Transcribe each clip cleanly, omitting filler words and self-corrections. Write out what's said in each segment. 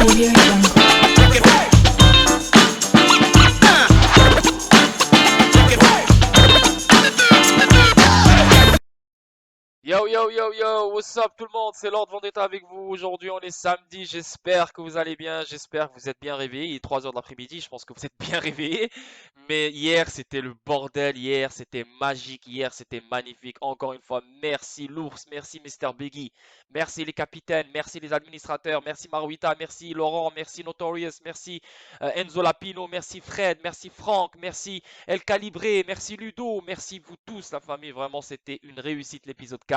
Audio Jungle. Yo yo yo yo, what's up tout le monde, c'est Lord Vendetta avec vous. Aujourd'hui on est samedi, j'espère que vous allez bien, j'espère que vous êtes bien réveillés. Il est 3 heures de l'après-midi, je pense que vous êtes bien réveillés. Mais hier c'était le bordel, hier c'était magique, hier c'était magnifique. Encore une fois, merci l'ours, merci Mr. Biggie, merci les capitaines, merci les administrateurs, merci Maruita, merci Laurent, merci Notorious, merci Enzo Lapino, merci Fred, merci Franck, merci El Calibré, merci Ludo, merci vous tous la famille, vraiment c'était une réussite l'épisode 4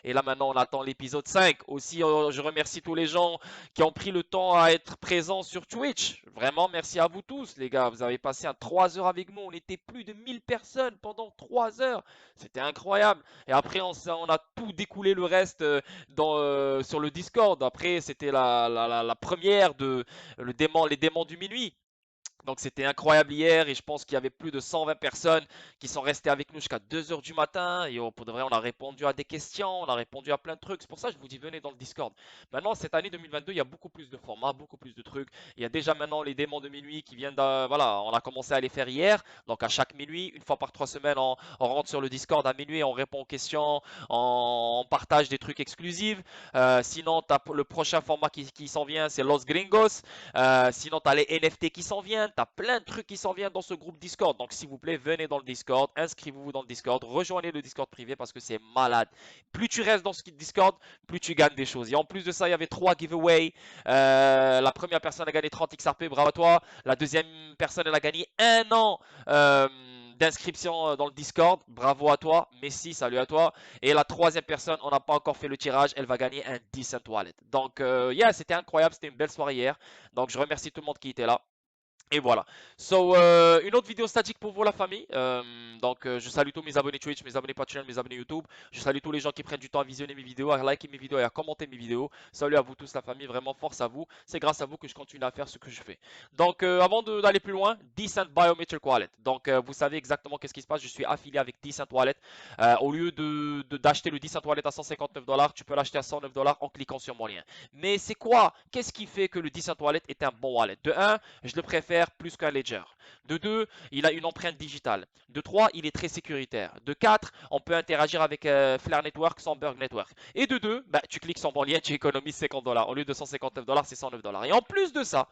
et là maintenant on attend l'épisode 5. Aussi je remercie tous les gens qui ont pris le temps à être présents sur Twitch, vraiment merci à vous tous les gars, vous avez passé 3 heures avec nous, on était plus de 1000 personnes pendant 3 heures, c'était incroyable et après on a tout découlé le reste sur le Discord, après c'était la première de les démons du minuit. Donc c'était incroyable hier et je pense qu'il y avait plus de 120 personnes qui sont restées avec nous jusqu'à 2 heures du matin et pour de vrai on a répondu à des questions, on a répondu à plein de trucs. C'est pour ça que je vous dis venez dans le Discord. Maintenant cette année 2022 il y a beaucoup plus de formats, beaucoup plus de trucs. Il y a déjà maintenant les démons de minuit qui viennent voilà, on a commencé à les faire hier. Donc à chaque minuit, une fois par 3 semaines, on rentre sur le Discord à minuit, on répond aux questions, on partage des trucs exclusifs. Sinon le prochain format qui s'en vient c'est Los Gringos. Sinon, tu as les NFT qui s'en viennent, tu as plein de trucs qui s'en viennent dans ce groupe Discord. Donc, s'il vous plaît, venez dans le Discord, inscrivez-vous dans le Discord, rejoignez le Discord privé parce que c'est malade. Plus tu restes dans ce Discord, plus tu gagnes des choses. Et en plus de ça, il y avait 3 giveaways. La première personne a gagné 30 XRP, bravo à toi. La deuxième personne, elle a gagné 1 an. D'inscription dans le Discord, bravo à toi, Messi, salut à toi. Et la troisième personne, on n'a pas encore fait le tirage, elle va gagner un Decent Wallet. Donc, yeah, c'était incroyable, c'était une belle soirée hier. Donc, je remercie tout le monde qui était là. Et voilà. So, une autre vidéo statique pour vous, la famille. Je salue tous mes abonnés Twitch, mes abonnés Patreon, mes abonnés YouTube. Je salue tous les gens qui prennent du temps à visionner mes vidéos, à liker mes vidéos et à commenter mes vidéos. Salut à vous tous, la famille. Vraiment, force à vous. C'est grâce à vous que je continue à faire ce que je fais. Donc, avant d'aller plus loin, Decent Biometric Wallet. Donc, vous savez exactement qu'est-ce qui se passe. Je suis affilié avec Decent Wallet. Au lieu d'acheter le Decent Wallet à 159 $, tu peux l'acheter à 109 $ en cliquant sur mon lien. Mais c'est quoi? Qu'est-ce qui fait que le Decent Wallet est un bon wallet? De 1, je le préfère plus qu'un Ledger. De 2, il a une empreinte digitale. De 3, il est très sécuritaire. De 4, on peut interagir avec Flare Network sans Bug Network. Et de 2, bah, tu cliques sur mon lien, tu économises 50 $. Au lieu de 159 $, c'est 109 $. Et en plus de ça,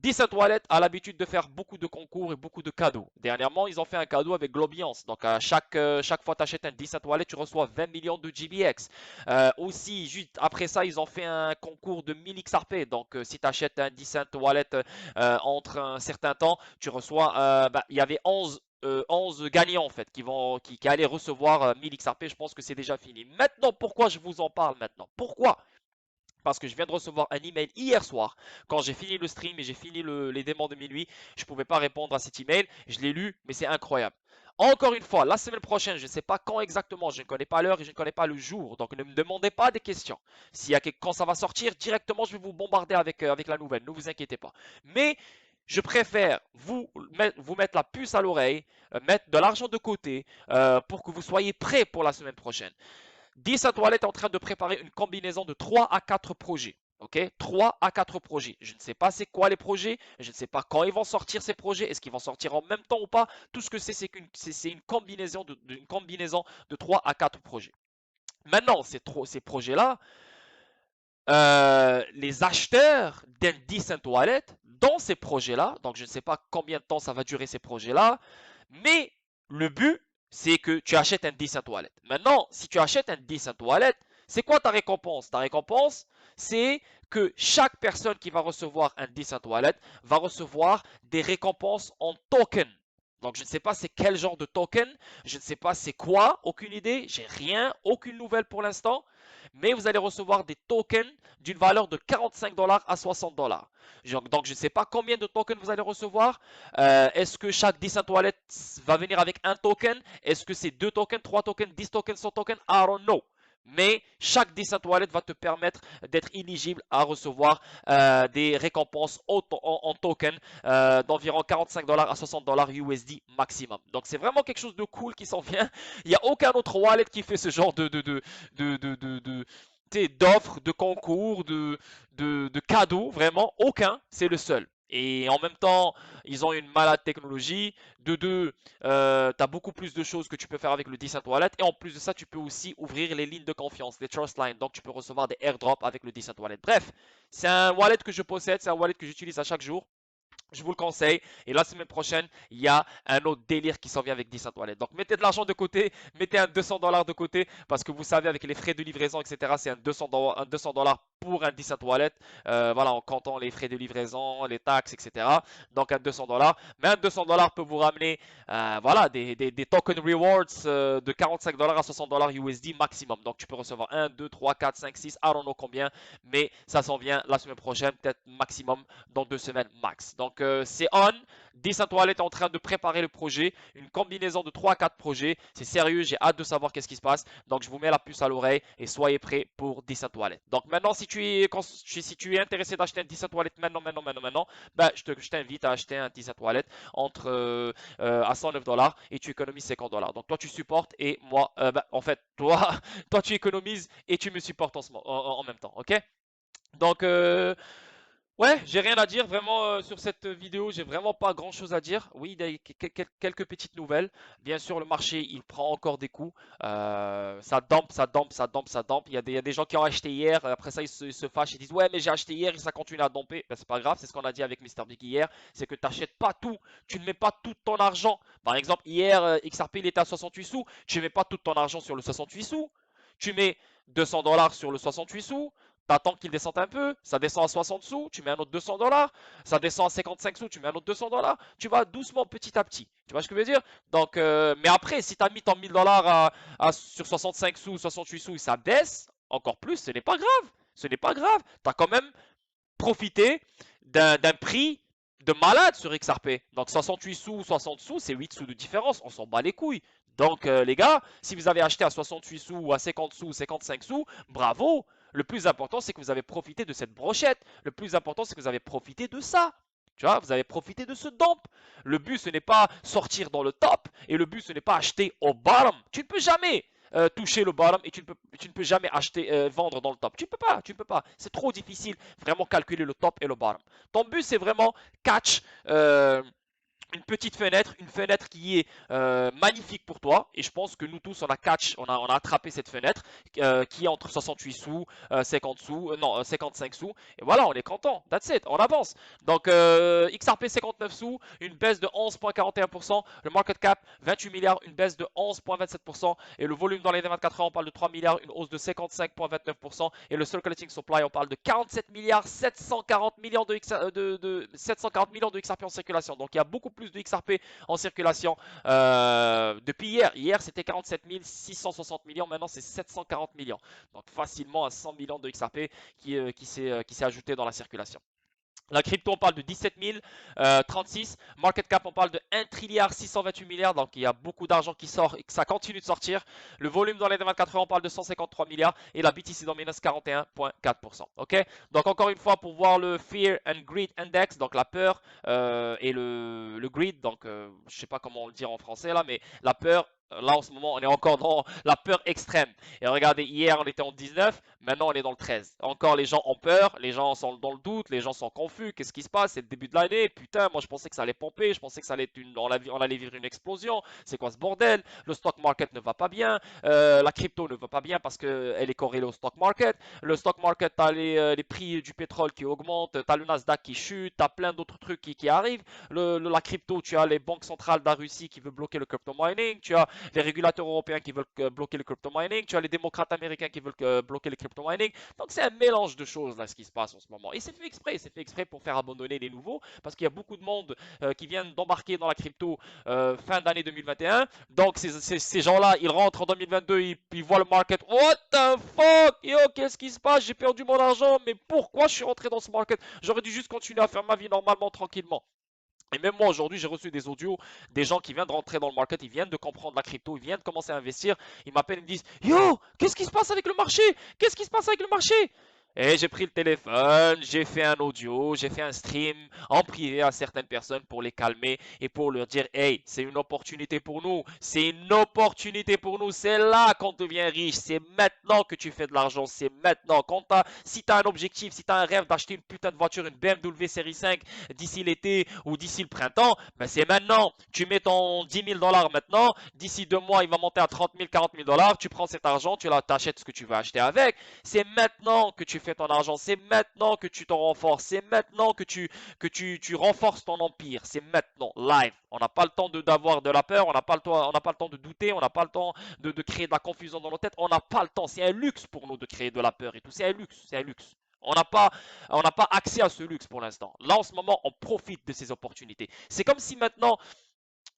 Decent Wallet a l'habitude de faire beaucoup de concours et beaucoup de cadeaux. Dernièrement, ils ont fait un cadeau avec Globiance. Donc, à chaque fois que tu achètes un Decent Wallet, tu reçois 20 millions de GBX. Aussi, juste après ça, ils ont fait un concours de 1000 XRP. Donc, si tu achètes un Decent Wallet entre un certain temps, tu reçois. Il y avait 11 gagnants en fait qui allaient recevoir 1000 XRP. Je pense que c'est déjà fini. Maintenant, pourquoi je vous en parle maintenant? Pourquoi? Parce que je viens de recevoir un email hier soir, quand j'ai fini le stream et j'ai fini les démons de minuit, je ne pouvais pas répondre à cet email, je l'ai lu, mais c'est incroyable. Encore une fois, la semaine prochaine, je ne sais pas quand exactement, je ne connais pas l'heure et je ne connais pas le jour, donc ne me demandez pas des questions. Quand ça va sortir, directement, je vais vous bombarder avec la nouvelle, ne vous inquiétez pas. Mais je préfère vous mettre la puce à l'oreille, mettre de l'argent de côté pour que vous soyez prêts pour la semaine prochaine. Decent Wallet est en train de préparer une combinaison de 3 à 4 projets. Ok, 3 à 4 projets. Je ne sais pas c'est quoi les projets. Je ne sais pas quand ils vont sortir ces projets. Est-ce qu'ils vont sortir en même temps ou pas? Tout ce que c'est une combinaison de 3 à 4 projets. Maintenant, ces projets-là, les acheteurs d'un Decent Wallet dans ces projets-là, donc je ne sais pas combien de temps ça va durer ces projets-là, mais le but, c'est que tu achètes un Decent Wallet. Maintenant, si tu achètes un Decent Wallet, c'est quoi ta récompense? Ta récompense, c'est que chaque personne qui va recevoir un Decent Wallet va recevoir des récompenses en token. Donc, je ne sais pas c'est quel genre de token, je ne sais pas c'est quoi, aucune idée, j'ai rien, aucune nouvelle pour l'instant, mais vous allez recevoir des tokens d'une valeur de 45 $ à 60 $. Donc, je ne sais pas combien de tokens vous allez recevoir. Est-ce que chaque Decent Wallet va venir avec un token? Est-ce que c'est 2 tokens, 3 tokens, 10 tokens, 100 tokens? I don't know. Mais chaque Decent Wallet va te permettre d'être éligible à recevoir des récompenses en token d'environ 45 $ à 60 $ USD maximum. Donc c'est vraiment quelque chose de cool qui s'en vient. Il n'y a aucun autre wallet qui fait ce genre côté d'offres, de concours, de cadeaux, vraiment, aucun, c'est le seul. Et en même temps, ils ont une malade technologie. De deux, tu as beaucoup plus de choses que tu peux faire avec le Decent Wallet. Et en plus de ça, tu peux aussi ouvrir les lignes de confiance, les trust lines. Donc, tu peux recevoir des airdrops avec le Decent Wallet. Bref, c'est un wallet que je possède, c'est un wallet que j'utilise à chaque jour. Je vous le conseille. Et la semaine prochaine, il y a un autre délire qui s'en vient avec Decent Wallet. Donc, mettez de l'argent de côté, mettez un 200 $ de côté, parce que vous savez, avec les frais de livraison, etc., c'est un 200 $ pour un Decent Wallet. Voilà, en comptant les frais de livraison, les taxes, etc. Donc, un 200 $. Mais un 200 $ peut vous ramener, voilà, des token rewards de 45 $ à 60 $ USD maximum. Donc, tu peux recevoir 1, 2, 3, 4, 5, 6, I don't know combien. Mais ça s'en vient la semaine prochaine, peut-être maximum dans 2 semaines max. Donc, c'est on. Decent Wallet est en train de préparer le projet, une combinaison de 3 à 4 projets. C'est sérieux, j'ai hâte de savoir qu'est-ce qui se passe. Donc, je vous mets la puce à l'oreille et soyez prêts pour Decent Wallet. Donc, maintenant, si tu es intéressé d'acheter un Decent Wallet maintenant, ben, je t'invite à acheter un Decent Wallet à 109 $ et tu économises 50 $. Donc, toi, tu supportes et moi, ben, en fait, toi, tu économises et tu me supportes en même temps. Ok? Donc, ouais, j'ai rien à dire vraiment sur cette vidéo, j'ai vraiment pas grand chose à dire. Oui, il y a quelques petites nouvelles. Bien sûr, le marché il prend encore des coups. Ça dampe, ça dampe, ça dampe, ça dampe. Il y a des gens qui ont acheté hier, après ça ils se fâchent, ils disent ouais, mais j'ai acheté hier et ça continue à damper. Ben, c'est pas grave, c'est ce qu'on a dit avec Mr. Big hier, c'est que tu n'achètes pas tout, tu ne mets pas tout ton argent. Par exemple, hier, XRP il était à 68 sous, tu ne mets pas tout ton argent sur le 68 sous, tu mets 200 $ sur le 68 sous. T'attends qu'il descende un peu, ça descend à 60 sous, tu mets un autre 200 $, ça descend à 55 sous, tu mets un autre 200 $, tu vas doucement petit à petit. Tu vois ce que je veux dire? Donc, mais après, si tu as mis ton 1000 $ sur 65 sous, 68 sous, et ça baisse encore plus, ce n'est pas grave. Ce n'est pas grave. Tu as quand même profité d'un prix de malade sur XRP. Donc 68 sous, 60 sous, c'est 8 sous de différence. On s'en bat les couilles. Donc les gars, si vous avez acheté à 68 sous ou à 50 sous, 55 sous, bravo. Le plus important, c'est que vous avez profité de cette brochette. Le plus important, c'est que vous avez profité de ça. Tu vois, vous avez profité de ce dump. Le but, ce n'est pas sortir dans le top. Et le but, ce n'est pas acheter au bottom. Tu ne peux jamais toucher le bottom et tu ne peux jamais acheter, vendre dans le top. Tu ne peux pas, tu ne peux pas. C'est trop difficile vraiment calculer le top et le bottom. Ton but, c'est vraiment catch une petite fenêtre, une fenêtre qui est magnifique pour toi. Et je pense que nous tous, on a catch, on a attrapé cette fenêtre qui est entre 68 sous, 50 sous, non, 55 sous. Et voilà, on est content. That's it, on avance. Donc, XRP 59 sous, une baisse de 11,41%. Le market cap 28 milliards, une baisse de 11,27%. Et le volume dans les 24 heures, on parle de 3 milliards, une hausse de 55,29%. Et le circulating supply, on parle de 47 milliards, 740 millions de 740 millions de XRP en circulation. Donc, il y a beaucoup plus de XRP en circulation depuis hier. Hier, c'était 47 660 millions. Maintenant, c'est 740 millions. Donc, facilement à 100 millions de XRP qui s'est ajouté dans la circulation. La crypto, on parle de 17 036. Market cap, on parle de 1 trilliard 628 milliards. Donc, il y a beaucoup d'argent qui sort et que ça continue de sortir. Le volume dans les 24 heures, on parle de 153 milliards. Et la BTC Dominance, 41,4%. OK? Donc, encore une fois, pour voir le Fear and Greed Index, donc la peur et le greed. Donc, je ne sais pas comment on le dit en français là, mais la peur. Là, en ce moment, on est encore dans la peur extrême. Et regardez, hier, on était en 19, maintenant, on est dans le 13. Encore, les gens ont peur, les gens sont dans le doute, les gens sont confus. Qu'est-ce qui se passe? C'est le début de l'année. Putain, moi, je pensais que ça allait pomper. Je pensais que ça allait être on allait vivre une explosion. C'est quoi ce bordel? Le stock market ne va pas bien. La crypto ne va pas bien parce qu'elle est corrélée au stock market. Le stock market, tu as les prix du pétrole qui augmentent, tu as le Nasdaq qui chute, tu as plein d'autres trucs qui arrivent. La crypto, tu as les banques centrales de la Russie qui veulent bloquer le crypto mining. Tu as les régulateurs européens qui veulent bloquer le crypto mining, tu as les démocrates américains qui veulent bloquer le crypto mining. Donc c'est un mélange de choses là ce qui se passe en ce moment. Et c'est fait exprès pour faire abandonner les nouveaux parce qu'il y a beaucoup de monde qui viennent d'embarquer dans la crypto fin d'année 2021. Donc ces gens-là, ils rentrent en 2022, ils voient le market. What the fuck? Yo, qu'est-ce qui se passe? J'ai perdu mon argent, mais pourquoi je suis rentré dans ce market? J'aurais dû juste continuer à faire ma vie normalement, tranquillement. Et même moi aujourd'hui, j'ai reçu des audios des gens qui viennent de rentrer dans le market, ils viennent de comprendre la crypto, ils viennent de commencer à investir. Ils m'appellent, ils me disent yo, qu'est-ce qui se passe avec le marché? Qu'est-ce qui se passe avec le marché? Et j'ai pris le téléphone, j'ai fait un audio, j'ai fait un stream en privé à certaines personnes pour les calmer et pour leur dire, hey, c'est une opportunité pour nous, c'est une opportunité pour nous, c'est là qu'on devient riche, c'est maintenant que tu fais de l'argent, c'est maintenant. Si tu as un objectif, si tu as un rêve d'acheter une putain de voiture, une BMW série 5 d'ici l'été ou d'ici le printemps, ben c'est maintenant. Tu mets ton 10 000 $ maintenant, d'ici 2 mois, il va monter à 30 000, 40 000 $, tu prends cet argent, tu t'achètes ce que tu veux acheter avec. C'est maintenant que tu fais ton argent, c'est maintenant que tu t'en renforces, c'est maintenant que tu renforces ton empire, c'est maintenant, live. On n'a pas le temps d'avoir de la peur, on n'a pas le temps de douter, on n'a pas le temps de créer de la confusion dans nos têtes, on n'a pas le temps, c'est un luxe pour nous de créer de la peur et tout, c'est un luxe, c'est un luxe. On n'a pas accès à ce luxe pour l'instant. Là, en ce moment, on profite de ces opportunités. C'est comme si maintenant,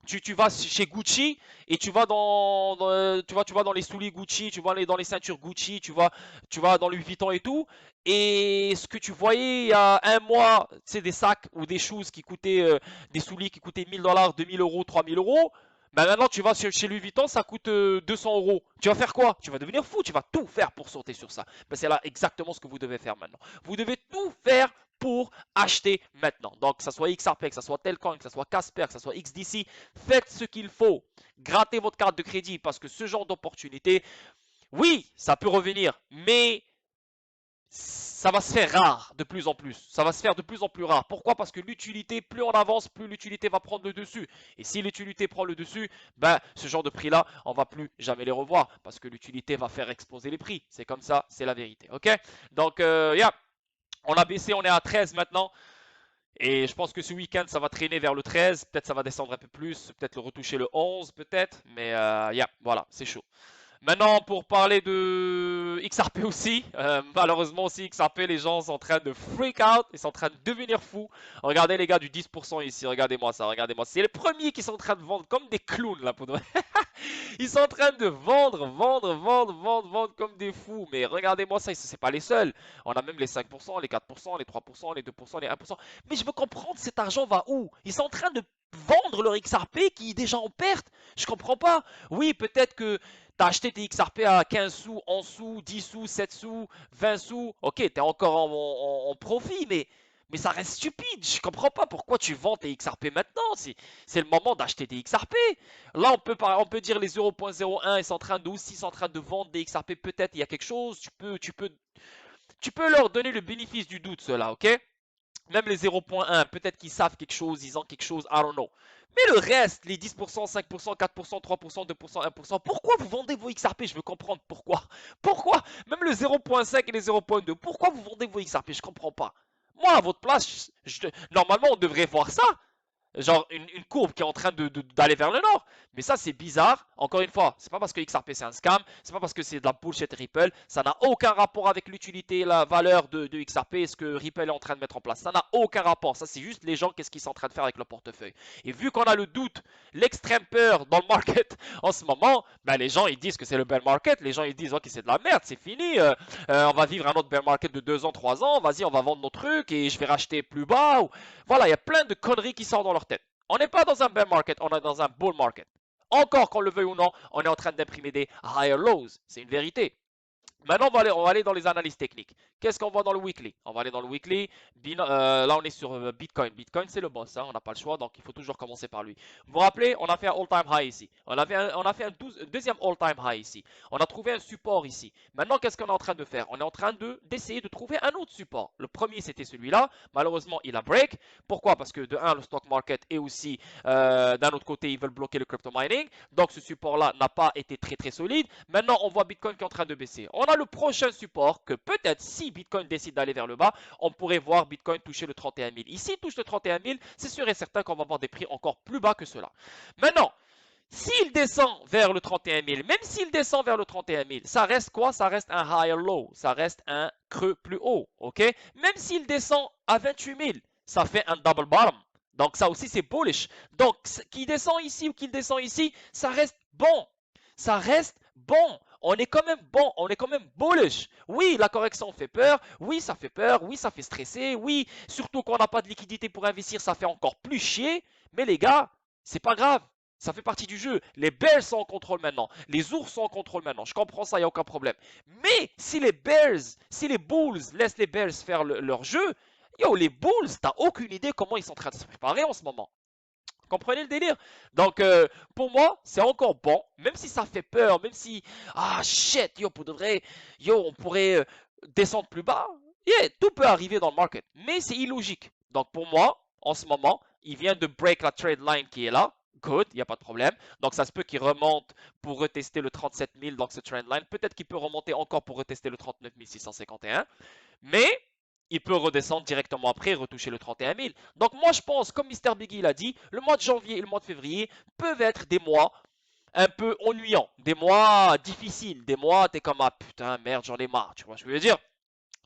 tu vas chez Gucci et tu vas dans les souliers Gucci, tu vas dans les ceintures Gucci, tu vas dans Louis Vuitton et tout. Et ce que tu voyais il y a un mois, c'est des sacs ou des shoes qui coûtaient, des souliers qui coûtaient 1000 $, 2000 euros, 3000 euros. Bah maintenant, tu vas chez Louis Vuitton, ça coûte 200 euros. Tu vas faire quoi? Tu vas devenir fou, tu vas tout faire pour sauter sur ça. Bah, c'est là exactement ce que vous devez faire maintenant. Vous devez tout faire pour acheter maintenant. Donc, que ce soit XRP, que ce soit Telcoin, que ce soit Casper, que ce soit XDC, faites ce qu'il faut. Grattez votre carte de crédit parce que ce genre d'opportunité, oui, ça peut revenir, mais ça va se faire rare de plus en plus. Ça va se faire de plus en plus rare. Pourquoi? Parce que l'utilité, plus on avance, plus l'utilité va prendre le dessus. Et si l'utilité prend le dessus, ben, ce genre de prix-là, on va plus jamais les revoir. Parce que l'utilité va faire exploser les prix. C'est comme ça, c'est la vérité. Ok? Donc, yeah. On a baissé, on est à 13 maintenant. Et je pense que ce week-end, ça va traîner vers le 13. Peut-être ça va descendre un peu plus. Peut-être le retoucher le 11, peut-être. Mais yeah, voilà, c'est chaud. Maintenant, pour parler de XRP aussi, malheureusement aussi XRP, les gens sont en train de freak out, ils sont en train de devenir fous. Regardez les gars du 10% ici, regardez-moi ça, regardez-moi. C'est les premiers qui sont en train de vendre comme des clowns là pour Ils sont en train de vendre comme des fous. Mais regardez-moi ça, c'est pas les seuls. On a même les 5%, les 4%, les 3%, les 2%, les 1%. Mais je veux comprendre, cet argent va où? Ils sont en train de vendre leur XRP qui est déjà en perte. Je comprends pas. Oui, peut-être que tu as acheté tes XRP à 15 sous, 11 sous, 10 sous, 7 sous, 20 sous. Ok, tu es encore en profit, mais ça reste stupide. Je comprends pas pourquoi tu vends tes XRP maintenant. C'est le moment d'acheter des XRP. Là, on peut dire les 0.01 sont en train de aussi sont en train de vendre des XRP. Peut-être il y a quelque chose. Tu peux leur donner le bénéfice du doute, cela, ok? Même les 0.1, peut-être qu'ils savent quelque chose, ils ont quelque chose, I don't know. Mais le reste, les 10%, 5%, 4%, 3%, 2%, 1%, pourquoi vous vendez vos XRP? Je veux comprendre pourquoi. Pourquoi? Même le 0.5 et les 0.2, pourquoi vous vendez vos XRP? Je comprends pas. Moi, à votre place, normalement, on devrait voir ça. Genre une courbe qui est en train d'aller vers le nord. Mais ça, c'est bizarre. Encore une fois, c'est pas parce que XRP c'est un scam, c'est pas parce que c'est de la bullshit Ripple. Ça n'a aucun rapport avec l'utilité, la valeur de XRP et ce que Ripple est en train de mettre en place. Ça n'a aucun rapport. Ça, c'est juste les gens, qu'est-ce qu'ils sont en train de faire avec leur portefeuille. Et vu qu'on a le doute, l'extrême peur dans le market en ce moment, ben les gens ils disent que c'est le bear market. Les gens ils disent ok, c'est de la merde, c'est fini. On va vivre un autre bear market de 2 ans, 3 ans. Vas-y, on va vendre nos trucs et je vais racheter plus bas. Voilà, il y a plein de conneries qui sortent dans leur tête. On n'est pas dans un bear market, on est dans un bull market. Encore qu'on le veuille ou non, on est en train d'imprimer des higher lows. C'est une vérité. Maintenant, on va aller dans les analyses techniques. Qu'est-ce qu'on voit dans le weekly? On va aller dans le weekly. Là, on est sur Bitcoin. Bitcoin, c'est le boss. Hein, on n'a pas le choix, donc il faut toujours commencer par lui. Vous vous rappelez, on a fait un all-time high ici. On a fait un deuxième all-time high ici. On a trouvé un support ici. Maintenant, qu'est-ce qu'on est en train de faire? On est en train d'essayer de trouver un autre support. Le premier, c'était celui-là. Malheureusement, il a break. Pourquoi? Parce que de un, le stock market et aussi, d'un autre côté, ils veulent bloquer le crypto mining. Donc, ce support-là n'a pas été très, très solide. Maintenant, on voit Bitcoin qui est en train de baisser. On a le prochain support que peut-être si Bitcoin décide d'aller vers le bas, on pourrait voir Bitcoin toucher le 31 000. Ici, il touche le 31 000, c'est sûr et certain qu'on va avoir des prix encore plus bas que cela. Maintenant, s'il descend vers le 31 000, même s'il descend vers le 31 000, ça reste quoi? Ça reste un higher low, ça reste un creux plus haut, ok? Même s'il descend à 28 000, ça fait un double bottom. Donc ça aussi c'est bullish. Donc qu'il descend ici ou qu'il descend ici, ça reste bon. Ça reste bon. On est quand même bon, on est quand même bullish. Oui, la correction fait peur. Oui, ça fait peur. Oui, ça fait stresser. Oui, surtout qu'on n'a pas de liquidité pour investir, ça fait encore plus chier. Mais les gars, c'est pas grave. Ça fait partie du jeu. Les Bears sont en contrôle maintenant. Les ours sont en contrôle maintenant. Je comprends ça, il n'y a aucun problème. Mais si les Bulls laissent les Bears faire leur jeu, yo, les Bulls, t'as aucune idée comment ils sont en train de se préparer en ce moment. Comprenez le délire? Donc, pour moi, c'est encore bon, même si ça fait peur, même si, ah shit, yo, pour de vrai, yo, on pourrait descendre plus bas. Yeah, tout peut arriver dans le market, mais c'est illogique. Donc, pour moi, en ce moment, il vient de break la trade line qui est là. Good, il n'y a pas de problème. Donc, ça se peut qu'il remonte pour retester le 37 000 dans ce trend line. Peut-être qu'il peut remonter encore pour retester le 39 651. Mais il peut redescendre directement après et retoucher le 31 000. Donc moi je pense, comme Mr. Biggie l'a dit, le mois de janvier et le mois de février peuvent être des mois un peu ennuyants, des mois difficiles, des mois t'es comme ah putain merde j'en ai marre, tu vois ce que je veux dire.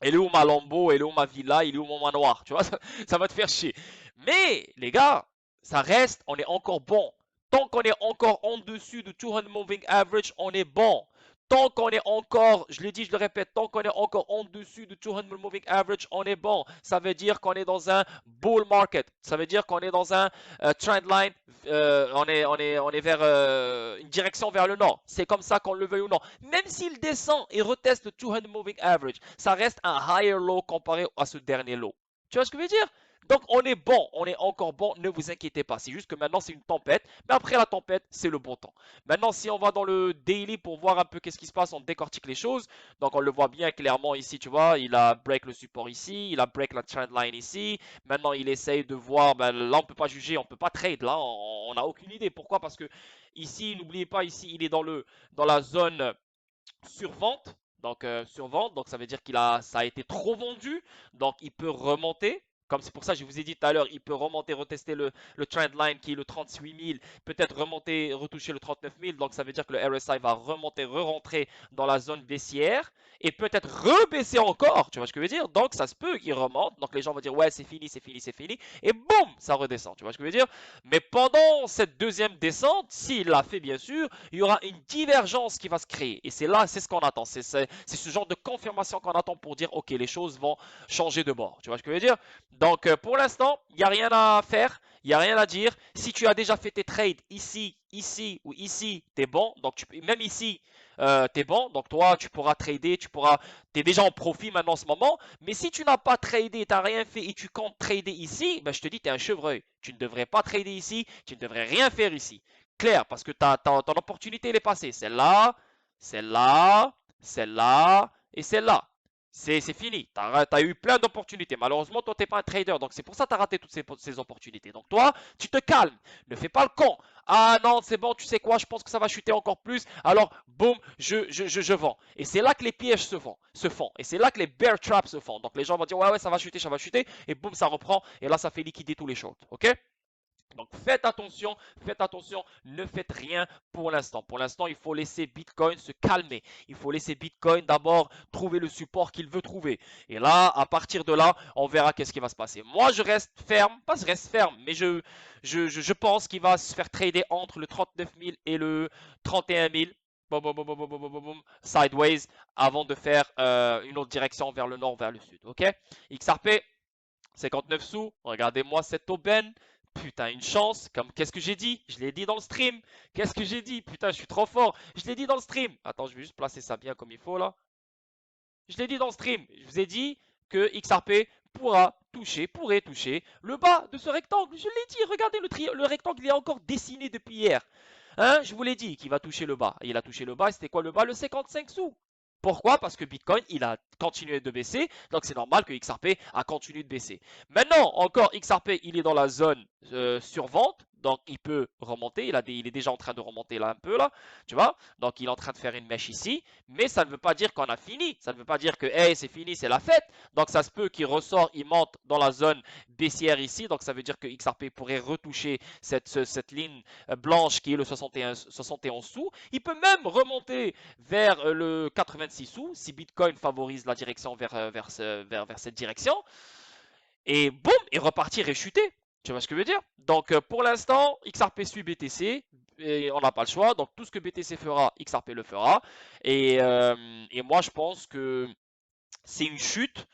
Elle est où ma Lambo, elle est où ma villa, il est où mon manoir, tu vois, ça va te faire chier. Mais les gars, ça reste, on est encore bon. Tant qu'on est encore en dessus de 200 moving average, on est bon. Tant qu'on est encore, je l'ai dit, je le répète, tant qu'on est encore en dessus de 200 moving average, on est bon. Ça veut dire qu'on est dans un bull market. Ça veut dire qu'on est dans un trend line. On est vers une direction vers le nord. C'est comme ça qu'on le veuille ou non. Même s'il descend et reteste le 200 moving average, ça reste un higher low comparé à ce dernier low. Tu vois ce que je veux dire? Donc on est bon, on est encore bon, ne vous inquiétez pas. C'est juste que maintenant c'est une tempête, mais après la tempête, c'est le bon temps. Maintenant, si on va dans le daily pour voir un peu qu'est-ce qui se passe, on décortique les choses. Donc on le voit bien clairement ici, tu vois, il a break le support ici, il a break la trend line ici. Maintenant, il essaye de voir, ben, là on peut pas juger, on peut pas trade, là on n'a aucune idée. Pourquoi? Parce que ici, n'oubliez pas, ici il est dans la zone survente. Donc survente, donc ça veut dire ça a été trop vendu, donc il peut remonter. Comme c'est pour ça que je vous ai dit tout à l'heure, il peut remonter, retester le trend line qui est le 38 000, peut-être remonter, retoucher le 39 000. Donc ça veut dire que le RSI va remonter, re-rentrer dans la zone baissière et peut-être rebaisser encore. Tu vois ce que je veux dire? Donc ça se peut qu'il remonte. Donc les gens vont dire ouais c'est fini, c'est fini, c'est fini. Et boum, ça redescend. Tu vois ce que je veux dire? Mais pendant cette deuxième descente, s'il l'a fait bien sûr, il y aura une divergence qui va se créer. Et c'est là, c'est ce qu'on attend. C'est ce genre de confirmation qu'on attend pour dire ok les choses vont changer de bord. Tu vois ce que je veux dire? Donc pour l'instant, il n'y a rien à faire, il n'y a rien à dire. Si tu as déjà fait tes trades ici, ici ou ici, tu es bon. Donc même ici, tu es bon. Donc toi, tu pourras trader, tu es déjà en profit maintenant en ce moment. Mais si tu n'as pas tradé, tu n'as rien fait et tu comptes trader ici, ben, je te dis, tu es un chevreuil. Tu ne devrais pas trader ici, tu ne devrais rien faire ici. Clair, parce que ton opportunité elle est passée. Celle-là, celle-là, celle-là et celle-là. C'est fini. Tu as eu plein d'opportunités. Malheureusement, toi, tu n'es pas un trader. Donc, c'est pour ça que tu as raté toutes ces opportunités. Donc, toi, tu te calmes. Ne fais pas le con. Ah non, c'est bon, tu sais quoi, je pense que ça va chuter encore plus. Alors, boum, je vends. Et c'est là que les pièges se font. Et c'est là que les bear traps se font. Donc, les gens vont dire, ouais, ça va chuter, ça va chuter. Et boum, ça reprend. Et là, ça fait liquider tous les shorts. OK? Donc faites attention, ne faites rien pour l'instant. Pour l'instant, il faut laisser Bitcoin se calmer. Il faut laisser Bitcoin d'abord trouver le support qu'il veut trouver. Et là, à partir de là, on verra qu'est-ce qui va se passer. Moi, je reste ferme, pas je reste ferme, mais je pense qu'il va se faire trader entre le 39 000 et le 31 000. Boum, boum, boum, boum, boum, boum, boum, sideways, avant de faire une autre direction vers le nord, vers le sud. Ok? XRP, 59 sous. Regardez-moi cette aubaine. Putain, une chance. Comme qu'est-ce que j'ai dit? Je l'ai dit dans le stream. Qu'est-ce que j'ai dit? Putain, je suis trop fort. Je l'ai dit dans le stream. Attends, je vais juste placer ça bien comme il faut là. Je l'ai dit dans le stream. Je vous ai dit que XRP pourrait toucher le bas de ce rectangle. Je l'ai dit. Regardez le rectangle, il est encore dessiné depuis hier. Hein? Je vous l'ai dit qu'il va toucher le bas. Il a touché le bas. C'était quoi le bas? Le 55 sous. Pourquoi? Parce que Bitcoin, il a continué de baisser, donc c'est normal que XRP a continué de baisser. Maintenant, encore XRP, il est dans la zone survente, donc il peut remonter, il est déjà en train de remonter là un peu là, tu vois, donc il est en train de faire une mèche ici, mais ça ne veut pas dire qu'on a fini, ça ne veut pas dire que hey, c'est fini, c'est la fête, donc ça se peut qu'il ressort, il monte dans la zone baissière ici, donc ça veut dire que XRP pourrait retoucher cette ligne blanche qui est le 71 sous, il peut même remonter vers le 86 sous si Bitcoin favorise la direction vers cette direction, et boum, et repartir et chuter. Tu vois ce que je veux dire? Donc pour l'instant, XRP suit BTC, et on n'a pas le choix. Donc tout ce que BTC fera, XRP le fera. Et moi, je pense que c'est une chute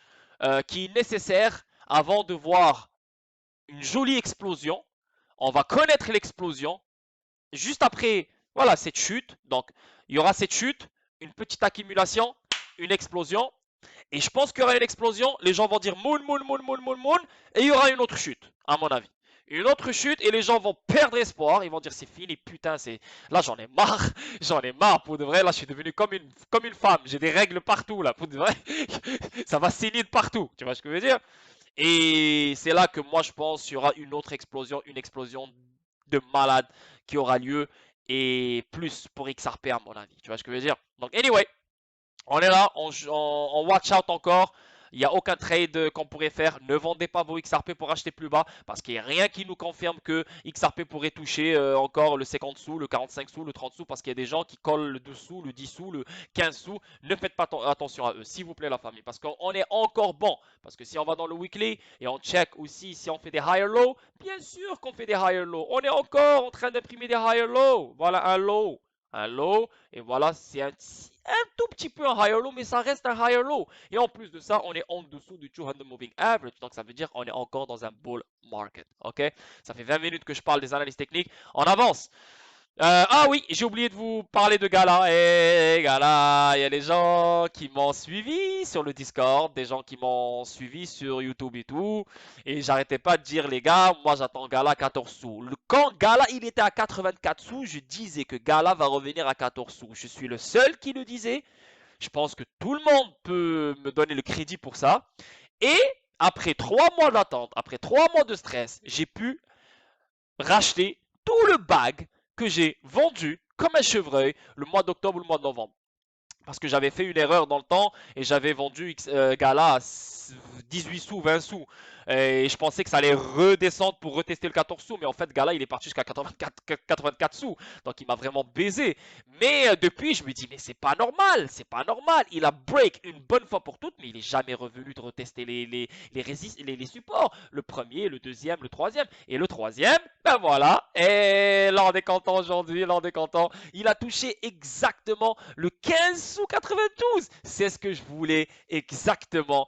qui est nécessaire avant de voir une jolie explosion. On va connaître l'explosion. juste après, voilà, cette chute. Donc, il y aura cette chute, une petite accumulation, une explosion. Et je pense qu'il y aura une explosion. Les gens vont dire moon, moon, moon, moon, moon, moon. Et il y aura une autre chute, à mon avis. Une autre chute et les gens vont perdre espoir. Ils vont dire c'est fini, putain, c'est là j'en ai marre, j'en ai marre pour de vrai. Là je suis devenu comme une femme. J'ai des règles partout là, pour de vrai. Ça va saigner de partout. Tu vois ce que je veux dire? Et c'est là que moi je pense qu'il y aura une explosion de malade qui aura lieu et plus pour XRP à mon avis. Tu vois ce que je veux dire? Donc anyway, on est là, on watch out encore. Il n'y a aucun trade qu'on pourrait faire. Ne vendez pas vos XRP pour acheter plus bas parce qu'il n'y a rien qui nous confirme que XRP pourrait toucher encore le 50 sous, le 45 sous, le 30 sous parce qu'il y a des gens qui collent le 2 sous, le 10 sous, le 15 sous. Ne faites pas attention à eux, s'il vous plaît la famille, parce qu'on est encore bon. Parce que si on va dans le weekly et on check aussi si on fait des higher low, bien sûr qu'on fait des higher low. On est encore en train d'imprimer des higher low. Voilà un low. Un low, et voilà, c'est un tout petit peu un higher low, mais ça reste un higher low. Et en plus de ça, on est en dessous du 200 moving average, donc ça veut dire qu'on est encore dans un bull market, ok? Ça fait 20 minutes que je parle des analyses techniques. On avance. Ah oui, j'ai oublié de vous parler de Gala. Et Gala, il y a des gens qui m'ont suivi sur le Discord, des gens qui m'ont suivi sur YouTube et tout. Et j'arrêtais pas de dire, les gars, moi j'attends Gala 14 sous. Quand Gala il était à 84 sous, je disais que Gala va revenir à 14 sous. Je suis le seul qui le disait. Je pense que tout le monde peut me donner le crédit pour ça. Et après 3 mois d'attente, après 3 mois de stress, j'ai pu racheter tout le bag que j'ai vendu comme un chevreuil le mois d'octobre ou le mois de novembre. Parce que j'avais fait une erreur dans le temps et j'avais vendu Gala à 18 sous, 20 sous. Et je pensais que ça allait redescendre pour retester le 14 sous. Mais en fait, Gala, il est parti jusqu'à 84 sous. Donc, il m'a vraiment baisé. Mais depuis, je me dis, mais c'est pas normal. C'est pas normal. Il a break une bonne fois pour toutes, mais il est jamais revenu de retester les supports. Le premier, le deuxième, le troisième. Et le troisième, ben voilà. Et là, on est content aujourd'hui. Là, on est content. Il a touché exactement le 15 sous 92. C'est ce que je voulais exactement.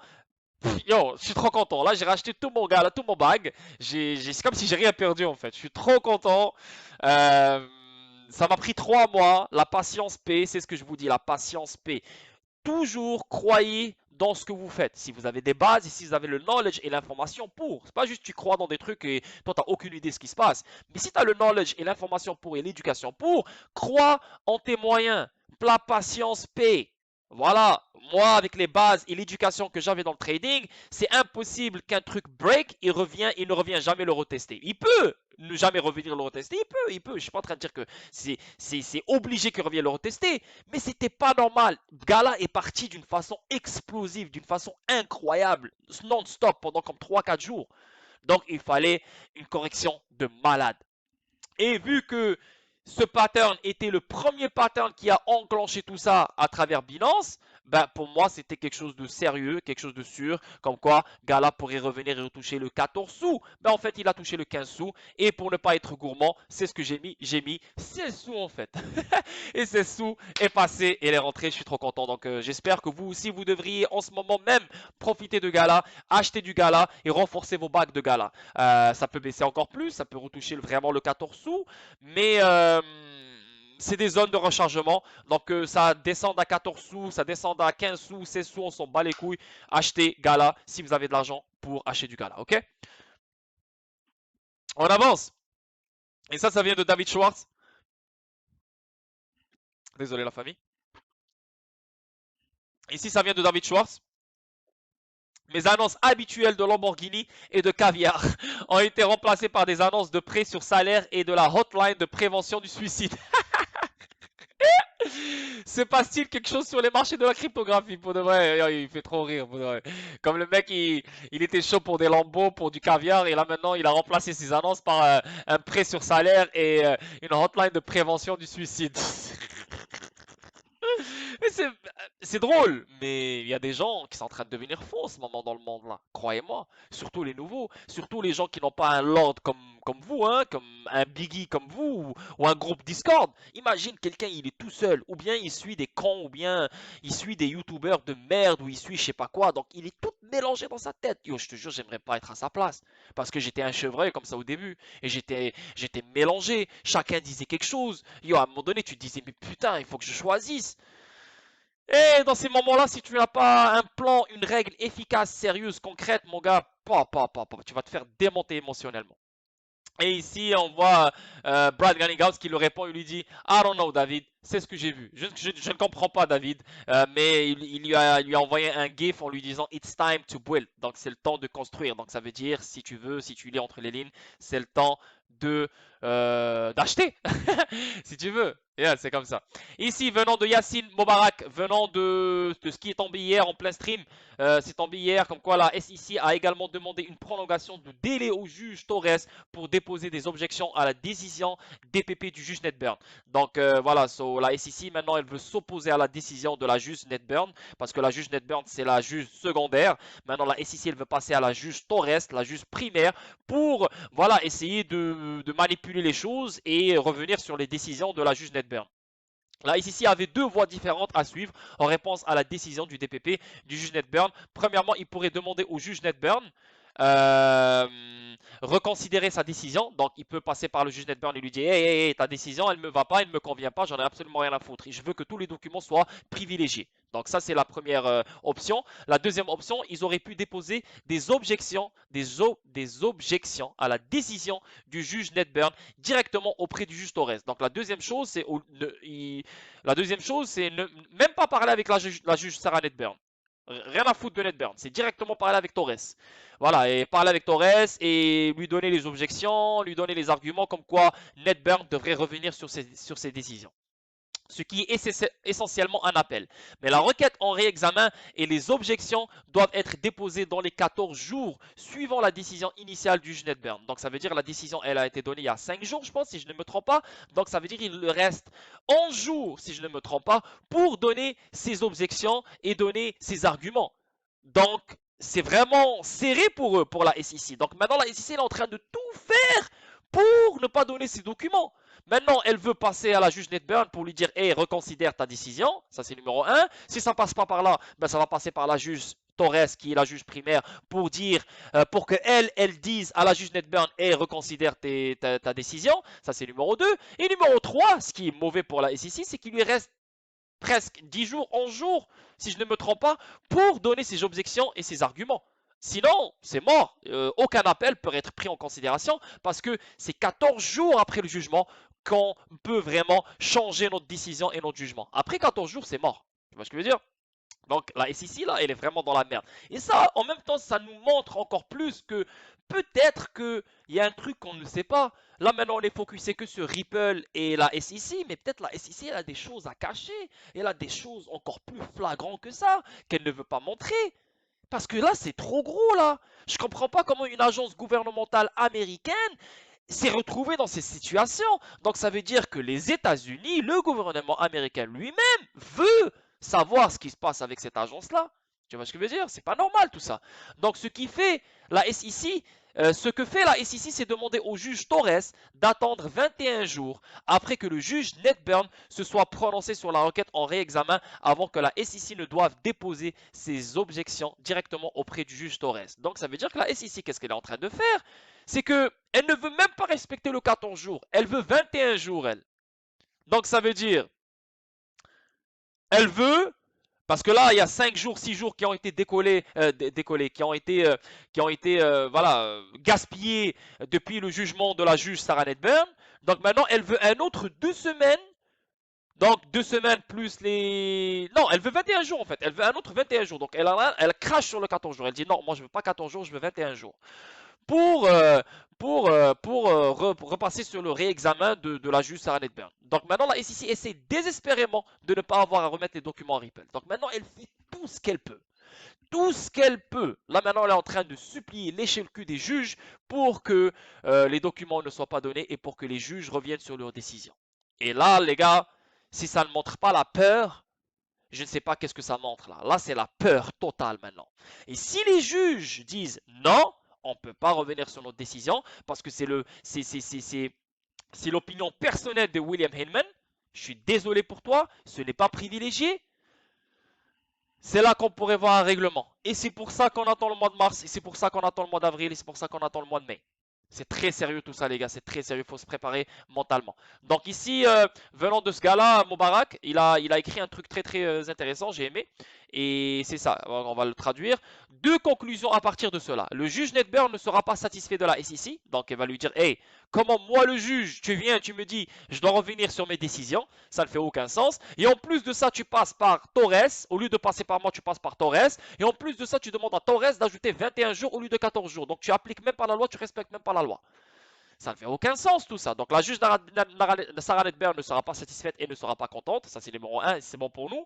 Yo, je suis trop content. Là, j'ai racheté tout mon gars, là, tout mon bag. C'est comme si j'ai rien perdu en fait. Je suis trop content. Ça m'a pris 3 mois. La patience paie, c'est ce que je vous dis. La patience paie. Toujours croyez dans ce que vous faites. Si vous avez des bases et si vous avez le knowledge et l'information pour. C'est pas juste tu crois dans des trucs et toi tu n'as aucune idée de ce qui se passe. Mais si tu as le knowledge et l'information pour et l'éducation pour, crois en tes moyens. La patience paie. Voilà, moi avec les bases et l'éducation que j'avais dans le trading, c'est impossible qu'un truc break, il ne revient jamais le retester. Il peut ne jamais revenir le retester, il peut. Je suis pas en train de dire que c'est obligé qu'il revienne le retester, mais c'était pas normal. Gala est parti d'une façon explosive, d'une façon incroyable, non-stop pendant comme 3-4 jours. Donc il fallait une correction de malade. Et vu que ce pattern était le premier pattern qui a enclenché tout ça à travers Binance, ben pour moi c'était quelque chose de sérieux, quelque chose de sûr, comme quoi Gala pourrait revenir et retoucher le 14 sous. Ben en fait il a touché le 15 sous et pour ne pas être gourmand, c'est ce que j'ai mis 16 sous en fait. Et 16 sous est passé et elle est rentrée, je suis trop content. Donc j'espère que vous aussi vous devriez en ce moment même profiter de Gala, acheter du Gala et renforcer vos bacs de Gala. Ça peut baisser encore plus, ça peut retoucher vraiment le 14 sous, mais c'est des zones de rechargement. Donc ça descend à 14 sous, ça descend à 15 sous, 16 sous, on s'en bat les couilles. Achetez Gala si vous avez de l'argent pour acheter du Gala, ok? On avance. Et ça vient de David Schwartz. Désolé la famille. Ici, ça vient de David Schwartz. Mes annonces habituelles de Lamborghini et de caviar ont été remplacées par des annonces de prêt sur salaire et de la hotline de prévention du suicide. Se passe-t-il quelque chose sur les marchés de la cryptographie? Pour de vrai, il fait trop rire. Pour de vrai. Comme le mec, il était chaud pour des lambeaux, pour du caviar, et là maintenant, il a remplacé ses annonces par un prêt sur salaire et une hotline de prévention du suicide. Mais c'est drôle, mais il y a des gens qui sont en train de devenir faux en ce moment dans le monde là, croyez-moi. Surtout les nouveaux, surtout les gens qui n'ont pas un Lord comme vous, hein, comme un Biggie comme vous, ou un groupe Discord. Imagine quelqu'un, il est tout seul, ou bien il suit des cons, ou bien il suit des youtubeurs de merde, ou il suit je sais pas quoi. Donc il est tout mélangé dans sa tête. Yo, je te jure, j'aimerais pas être à sa place. Parce que j'étais un chevreuil comme ça au début. Et j'étais mélangé. Chacun disait quelque chose. Yo, à un moment donné, tu te disais, mais putain, il faut que je choisisse. Et dans ces moments-là, si tu n'as pas un plan, une règle efficace, sérieuse, concrète, mon gars, tu vas te faire démonter émotionnellement. Et ici, on voit Brad Garlinghouse qui le répond, il lui dit I don't know, David, c'est ce que j'ai vu. Je ne comprends pas, David, mais il lui a envoyé un GIF en lui disant It's time to build. Donc, c'est le temps de construire. Donc, ça veut dire, si tu veux, si tu lis entre les lignes, c'est le temps de d'acheter, si tu veux. Yeah, c'est comme ça. Ici, venant de Yassine Mobarak, venant de ce qui est tombé hier en plein stream, c'est tombé hier comme quoi la SEC a également demandé une prolongation de délai au juge Torres pour déposer des objections à la décision DPP du juge Ned Burn. Donc voilà, la SEC maintenant elle veut s'opposer à la décision de la juge Ned Burn parce que la juge Ned Burn c'est la juge secondaire. Maintenant la SEC elle veut passer à la juge Torres, la juge primaire, pour voilà essayer de manipuler les choses et revenir sur les décisions de la juge Ned Burn. La SEC avait deux voies différentes à suivre en réponse à la décision du DPP du juge Ned Burn. Premièrement, il pourrait demander au juge Ned Burn reconsidérer sa décision. Donc, il peut passer par le juge Ned Burn et lui dire hey, ta décision, elle ne me va pas, elle ne me convient pas, j'en ai absolument rien à foutre. Je veux que tous les documents soient privilégiés. Donc, ça, c'est la première option. La deuxième option, ils auraient pu déposer des objections, des objections à la décision du juge Ned Burn directement auprès du juge Torres. Donc, la deuxième chose, c'est même pas parler avec la juge Sarah Ned Burn. Rien à foutre de Ned Burn, c'est directement parler avec Torres. Voilà, et parler avec Torres et lui donner les objections, lui donner les arguments comme quoi Ned Burn devrait revenir sur ses décisions. Ce qui est essentiellement un appel. Mais la requête en réexamen et les objections doivent être déposées dans les 14 jours suivant la décision initiale du juge Ned Burn. Donc ça veut dire que la décision elle a été donnée il y a 5 jours je pense si je ne me trompe pas. Donc ça veut dire qu'il reste 11 jours si je ne me trompe pas pour donner ses objections et donner ses arguments. Donc c'est vraiment serré pour eux, pour la SEC. Donc maintenant la SEC est en train de tout faire pour ne pas donner ses documents. Maintenant, elle veut passer à la juge Ned Burn pour lui dire hey, reconsidère ta décision. Ça, c'est numéro 1. Si ça ne passe pas par là, ben, ça va passer par la juge Torres, qui est la juge primaire, pour dire, pour que elle dise à la juge Ned Burn hey, reconsidère ta décision. Ça, c'est numéro 2. Et numéro 3, ce qui est mauvais pour la SEC, c'est qu'il lui reste presque 10 jours, 11 jours, si je ne me trompe pas, pour donner ses objections et ses arguments. Sinon, c'est mort. Aucun appel peut être pris en considération parce que c'est 14 jours après le jugement qu'on peut vraiment changer notre décision et notre jugement. Après 14 jours, c'est mort. Tu vois ce que je veux dire? Donc la SEC, là, elle est vraiment dans la merde. Et ça, en même temps, ça nous montre encore plus que peut-être qu'il y a un truc qu'on ne sait pas. Là, maintenant, on est focusé que sur Ripple et la SEC, mais peut-être la SEC, elle a des choses à cacher. Elle a des choses encore plus flagrantes que ça, qu'elle ne veut pas montrer. Parce que là, c'est trop gros, là. Je comprends pas comment une agence gouvernementale américaine s'est retrouvée dans ces situations. Donc, ça veut dire que les États-Unis, le gouvernement américain lui-même, veut savoir ce qui se passe avec cette agence-là. Tu vois ce que je veux dire? C'est pas normal tout ça. Donc, ce que fait la SEC, c'est demander au juge Torres d'attendre 21 jours après que le juge Ned Burn se soit prononcé sur la requête en réexamen avant que la SEC ne doive déposer ses objections directement auprès du juge Torres. Donc ça veut dire que la SEC, qu'est-ce qu'elle est en train de faire? C'est qu'elle ne veut même pas respecter le 14 jours. Elle veut 21 jours, elle. Donc ça veut dire, elle veut parce que là, il y a 5 jours, 6 jours qui ont été qui ont été voilà, gaspillés depuis le jugement de la juge Sarah Ned Burn. Donc maintenant, elle veut un autre 2 semaines. Donc 2 semaines plus les... Non, elle veut 21 jours en fait. Elle veut un autre 21 jours. Donc elle crache sur le 14 jours. Elle dit non, moi je veux pas 14 jours, je veux 21 jours. Pour, repasser sur le réexamen de la juge Sarah Ned Burn. Donc maintenant, la SEC essaie désespérément de ne pas avoir à remettre les documents à Ripple. Donc maintenant, elle fait tout ce qu'elle peut. Tout ce qu'elle peut. Là maintenant, elle est en train de supplier, lécher le cul des juges pour que les documents ne soient pas donnés et pour que les juges reviennent sur leurs décisions. Et là, les gars, si ça ne montre pas la peur, je ne sais pas qu'est-ce que ça montre là. Là, c'est la peur totale maintenant. Et si les juges disent non, on ne peut pas revenir sur notre décision parce que c'est l'opinion personnelle de William Heyman. Je suis désolé pour toi, ce n'est pas privilégié. C'est là qu'on pourrait voir un règlement. Et c'est pour ça qu'on attend le mois de mars, et c'est pour ça qu'on attend le mois d'avril, et c'est pour ça qu'on attend le mois de mai. C'est très sérieux tout ça les gars, c'est très sérieux, il faut se préparer mentalement. Donc ici, venant de ce gars-là, Moubarak, il a écrit un truc très très intéressant, j'ai aimé. Et c'est ça, on va le traduire. Deux conclusions à partir de cela. Le juge Ned Burn ne sera pas satisfait de la SEC, donc il va lui dire, hey, comment moi le juge, tu viens, tu me dis, je dois revenir sur mes décisions, ça ne fait aucun sens. Et en plus de ça, tu passes par Torres, au lieu de passer par moi, tu passes par Torres. Et en plus de ça, tu demandes à Torres d'ajouter 21 jours au lieu de 14 jours. Donc tu appliques même pas la loi, tu respectes même pas la loi. Ça ne fait aucun sens tout ça. Donc la juge Sarah Nedberg ne sera pas satisfaite et ne sera pas contente. Ça c'est numéro 1, c'est bon pour nous.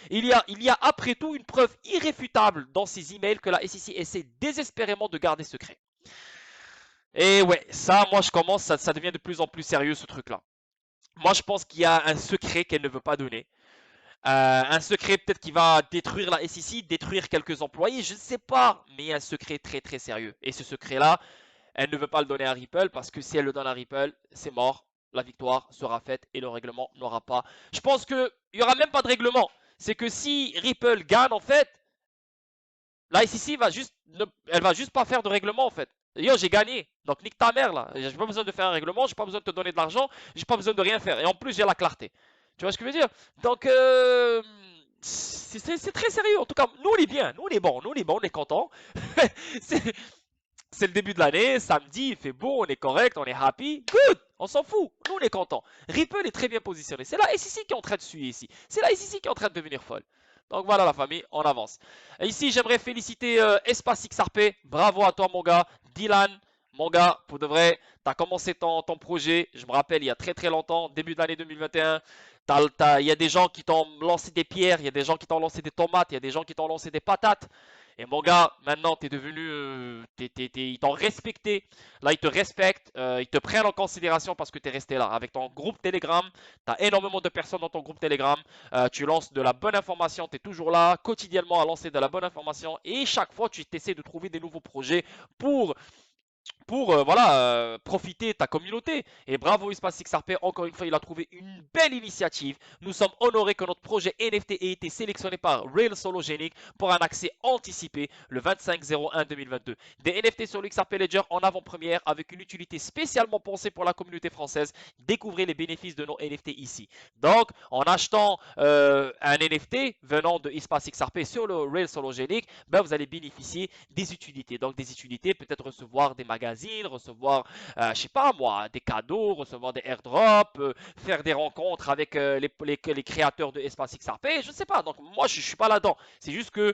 Il y a après tout une preuve irréfutable dans ces emails que la SEC essaie désespérément de garder secret. Et ouais, ça moi je commence, ça devient de plus en plus sérieux ce truc là. Moi je pense qu'il y a un secret qu'elle ne veut pas donner. Un secret peut-être qui va détruire la SEC, détruire quelques employés, je ne sais pas. Mais il y a un secret très très sérieux. Et ce secret là, elle ne veut pas le donner à Ripple parce que si elle le donne à Ripple, c'est mort. La victoire sera faite et le règlement n'aura pas. Je pense qu'il n'y aura même pas de règlement. C'est que si Ripple gagne, en fait, la SEC elle va juste pas faire de règlement, en fait. Yo, j'ai gagné. Donc, nique ta mère, là. J'ai pas besoin de faire un règlement, j'ai pas besoin de te donner de l'argent, j'ai pas besoin de rien faire. Et en plus, j'ai la clarté. Tu vois ce que je veux dire? Donc, c'est très sérieux. En tout cas, nous, on est bien. Nous, on est bon. Nous, on est bon, on est content. C'est le début de l'année, samedi, il fait beau, on est correct, on est happy, good, on s'en fout, nous on est content. Ripple est très bien positionné, c'est la SEC qui est en train de suivre ici, c'est la SEC qui est en train de devenir folle. Donc voilà la famille, on avance. Et ici j'aimerais féliciter Espace XRP, bravo à toi mon gars, Dylan, mon gars, pour de vrai, tu as commencé ton projet, je me rappelle il y a très très longtemps, début de l'année 2021, il y a des gens qui t'ont lancé des pierres, il y a des gens qui t'ont lancé des tomates, il y a des gens qui t'ont lancé des patates. Et mon gars, maintenant, t'es devenu, ils t'ont respecté. Là, ils te respectent, ils te prennent en considération parce que t'es resté là. Avec ton groupe Telegram, t'as énormément de personnes dans ton groupe Telegram. Tu lances de la bonne information, t'es toujours là quotidiennement à lancer de la bonne information. Et chaque fois, tu essaies de trouver des nouveaux projets pour profiter de ta communauté. Et bravo Espace XRP, encore une fois, il a trouvé une belle initiative. Nous sommes honorés que notre projet NFT ait été sélectionné par Real Sologenic pour un accès anticipé le 25/01/2022. Des NFT sur l'XRP Ledger en avant-première avec une utilité spécialement pensée pour la communauté française. Découvrez les bénéfices de nos NFT ici. Donc, en achetant un NFT venant de Espace XRP sur le Real Sologenic, ben, vous allez bénéficier des utilités. Donc, des utilités, peut-être recevoir des magazines, recevoir, je sais pas moi, des cadeaux, recevoir des airdrops, faire des rencontres avec les créateurs de Espace XRP, je ne sais pas. Donc moi, je suis pas là-dedans. C'est juste que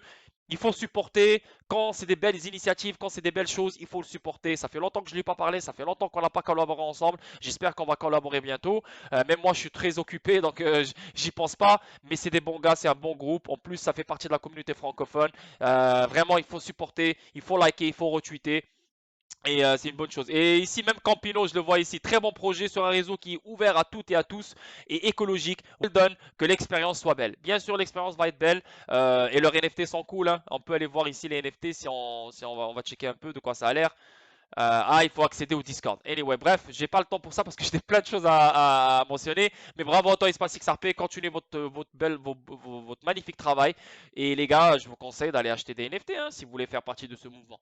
il faut supporter quand c'est des belles initiatives, quand c'est des belles choses, il faut le supporter. Ça fait longtemps que je ne lui ai pas parlé, ça fait longtemps qu'on n'a pas collaboré ensemble. J'espère qu'on va collaborer bientôt. Même moi, je suis très occupé, donc j'y pense pas. Mais c'est des bons gars, c'est un bon groupe. En plus, ça fait partie de la communauté francophone. Vraiment, il faut supporter, il faut liker, il faut retweeter. Et c'est une bonne chose. Et ici, même Campino, je le vois ici, très bon projet sur un réseau qui est ouvert à toutes et à tous et écologique. Well done, que l'expérience soit belle. Bien sûr, l'expérience va être belle et leurs NFT sont cool. Hein. On peut aller voir ici les NFT si on va checker un peu de quoi ça a l'air. Il faut accéder au Discord. Anyway, bref, j'ai pas le temps pour ça parce que j'ai plein de choses à mentionner. Mais bravo à toi, Espace XRP. Continuez votre magnifique travail. Et les gars, je vous conseille d'aller acheter des NFT hein, si vous voulez faire partie de ce mouvement.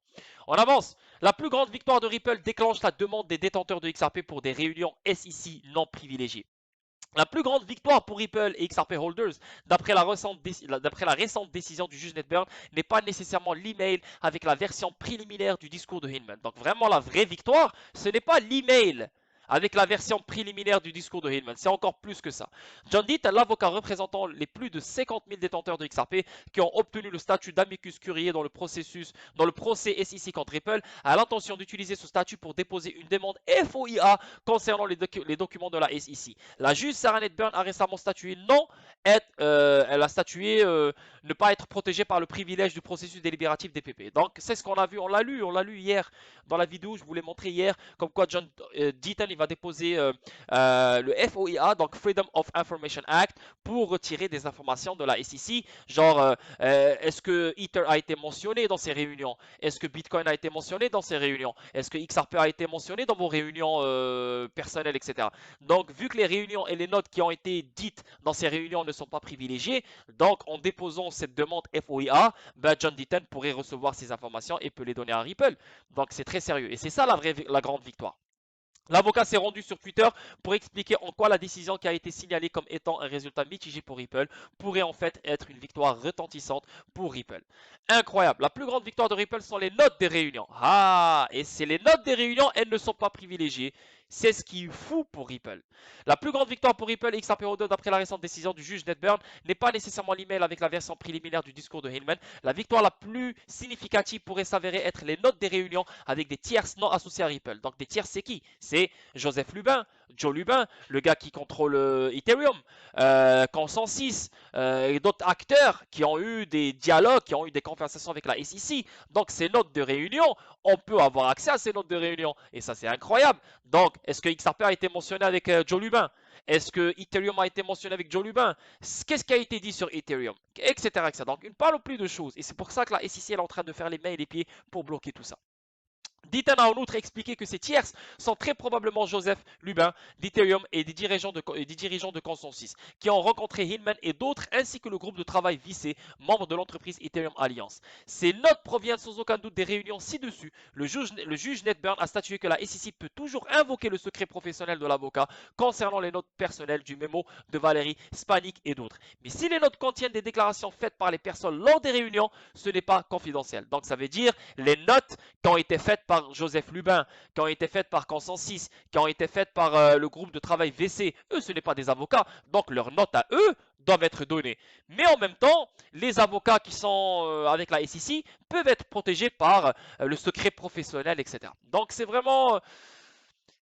On avance. La plus grande victoire de Ripple déclenche la demande des détenteurs de XRP pour des réunions SEC non privilégiées. La plus grande victoire pour Ripple et XRP Holders, d'après la récente décision du juge Ned Burn, n'est pas nécessairement l'email avec la version préliminaire du discours de Hinman. Donc vraiment la vraie victoire, ce n'est pas l'email avec la version préliminaire du discours de Hillman. C'est encore plus que ça. John Ditt, l'avocat représentant les plus de 50 000 détenteurs de XRP qui ont obtenu le statut d'amicus curiae dans le procès SEC contre Ripple, a l'intention d'utiliser ce statut pour déposer une demande FOIA concernant les documents de la SEC. La juge Sarah Nedburn a récemment statué non, elle a statué ne pas être protégée par le privilège du processus délibératif des PP. Donc c'est ce qu'on a vu, on l'a lu hier dans la vidéo, je vous l'ai montré hier, comme quoi John Deaton il va déposer le FOIA, donc Freedom of Information Act, pour retirer des informations de la SEC, genre est-ce que Ether a été mentionné dans ces réunions, est-ce que Bitcoin a été mentionné dans ces réunions, est-ce que XRP a été mentionné dans vos réunions personnelles, etc. Donc vu que les réunions et les notes qui ont été dites dans ces réunions ne sont pas privilégiées, donc en déposant cette demande FOIA, ben John Deaton pourrait recevoir ces informations et peut les donner à Ripple. Donc c'est très sérieux et c'est ça la grande victoire. L'avocat s'est rendu sur Twitter pour expliquer en quoi la décision qui a été signalée comme étant un résultat mitigé pour Ripple pourrait en fait être une victoire retentissante pour Ripple. Incroyable. La plus grande victoire de Ripple sont les notes des réunions. Ah, et c'est les notes des réunions, elles ne sont pas privilégiées. C'est ce qui est fou pour Ripple. La plus grande victoire pour Ripple et XRP-O2 d'après la récente décision du juge Ned Burn n'est pas nécessairement l'email avec la version préliminaire du discours de Hillman. La victoire la plus significative pourrait s'avérer être les notes des réunions avec des tierces non associés à Ripple. Donc des tierces c'est qui? C'est Joseph Lubin, Joe Lubin, le gars qui contrôle Ethereum, Consensus et d'autres acteurs qui ont eu des dialogues, qui ont eu des conversations avec la SEC. Donc ces notes de réunion, on peut avoir accès à ces notes de réunion et ça c'est incroyable. Donc est-ce que XRP a été mentionné avec Joe Lubin? Est-ce que Ethereum a été mentionné avec Joe Lubin? Qu'est-ce qui a été dit sur Ethereum? Etc. etc. Donc une panoplie de choses et c'est pour ça que la SEC est en train de faire les mains et les pieds pour bloquer tout ça. Deaton a en outre expliqué que ces tierces sont très probablement Joseph Lubin d'Ethereum et des dirigeants de Consensus qui ont rencontré Hillman et d'autres ainsi que le groupe de travail VC, membre de l'entreprise Ethereum Alliance. Ces notes proviennent sans aucun doute des réunions ci-dessus. Le juge Ned Burn a statué que la SEC peut toujours invoquer le secret professionnel de l'avocat concernant les notes personnelles du mémo de Valérie Spanik et d'autres. Mais si les notes contiennent des déclarations faites par les personnes lors des réunions, ce n'est pas confidentiel. Donc ça veut dire les notes qui ont été faites par Joseph Lubin, qui ont été faites par Consensus, qui ont été faites par le groupe de travail VC, eux ce n'est pas des avocats, donc leurs notes à eux doivent être données. Mais en même temps, les avocats qui sont avec la SEC peuvent être protégés par le secret professionnel, etc. Donc c'est vraiment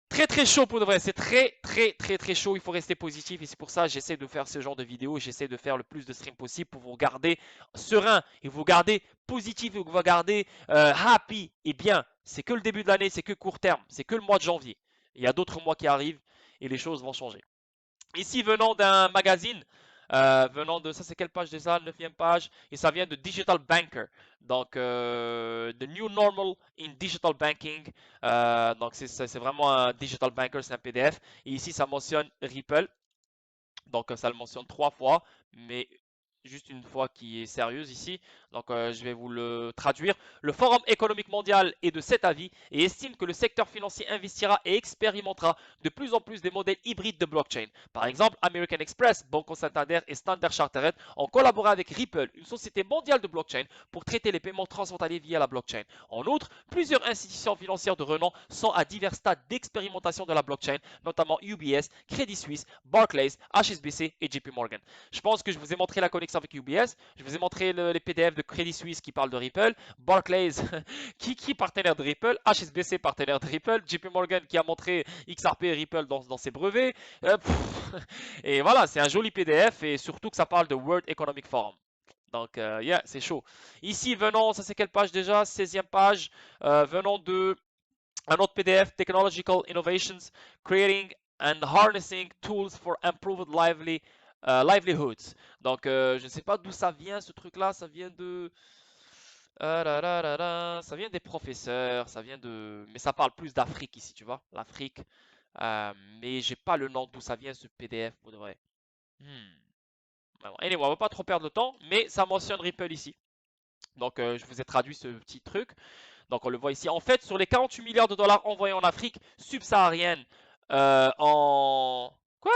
très très chaud pour de vrai, c'est très chaud, il faut rester positif et c'est pour ça que j'essaie de faire ce genre de vidéo, j'essaie de faire le plus de streams possible pour vous garder serein et vous garder positif et vous garder happy et bien. C'est que le début de l'année, c'est que court terme, c'est que le mois de janvier. Il y a d'autres mois qui arrivent et les choses vont changer. Ici, venant d'un magazine, venant de, ça c'est quelle page déjà, 9e page, et ça vient de Digital Banker. Donc, The New Normal in Digital Banking. Donc, c'est vraiment un Digital Banker, c'est un PDF. Et ici, ça mentionne Ripple. Donc, ça le mentionne 3 fois, mais juste une fois qui est sérieuse ici. Donc, je vais vous le traduire. Le Forum économique mondial est de cet avis et estime que le secteur financier investira et expérimentera de plus en plus des modèles hybrides de blockchain. Par exemple, American Express, Banco Santander et Standard Chartered ont collaboré avec Ripple, une société mondiale de blockchain, pour traiter les paiements transfrontaliers via la blockchain. En outre, plusieurs institutions financières de renom sont à divers stades d'expérimentation de la blockchain, notamment UBS, Credit Suisse, Barclays, HSBC et JP Morgan. Je pense que je vous ai montré la connexion avec UBS, je vous ai montré les PDF de Credit Suisse qui parlent de Ripple, Barclays qui partenaire de Ripple, HSBC partenaire de Ripple, JP Morgan qui a montré XRP et Ripple dans ses brevets. Et voilà, c'est un joli PDF et surtout que ça parle de World Economic Forum. Donc, yeah, c'est chaud. Ici, venons, ça c'est quelle page déjà? 16e page. Venons de un autre PDF, Technological Innovations, Creating and Harnessing Tools for Improved Livelihoods. Donc, je ne sais pas d'où ça vient ce truc-là. Ça vient de... ça vient des professeurs, ça vient de... Mais ça parle plus d'Afrique ici, tu vois, l'Afrique. Mais j'ai pas le nom d'où ça vient ce PDF, pour de vrai. Anyway, on va pas trop perdre le temps, mais ça mentionne Ripple ici. Donc, je vous ai traduit ce petit truc. Donc, on le voit ici. En fait, sur les 48 milliards de dollars envoyés en Afrique subsaharienne Quoi?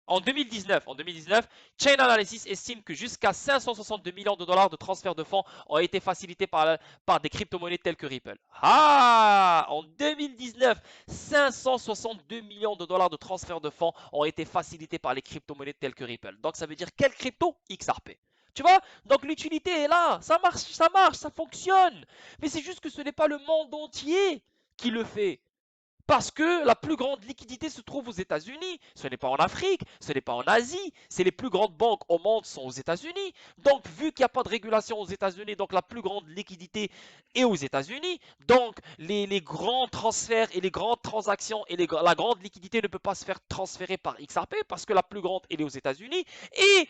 En 2019, Chain Analysis estime que jusqu'à 562 millions de dollars de transferts de fonds ont été facilités par des crypto-monnaies telles que Ripple. Ah! En 2019, 562 millions de dollars de transferts de fonds ont été facilités par les crypto-monnaies telles que Ripple. Donc ça veut dire quelle crypto? XRP. Tu vois? Donc l'utilité est là, ça marche, ça fonctionne. Mais c'est juste que ce n'est pas le monde entier qui le fait. Parce que la plus grande liquidité se trouve aux États-Unis. Ce n'est pas en Afrique, ce n'est pas en Asie. C'est les plus grandes banques au monde sont aux États-Unis. Donc, vu qu'il n'y a pas de régulation aux États-Unis, donc la plus grande liquidité est aux États-Unis. Donc, les grands transferts et les grandes transactions et la grande liquidité ne peut pas se faire transférer par XRP parce que la plus grande elle est aux États-Unis et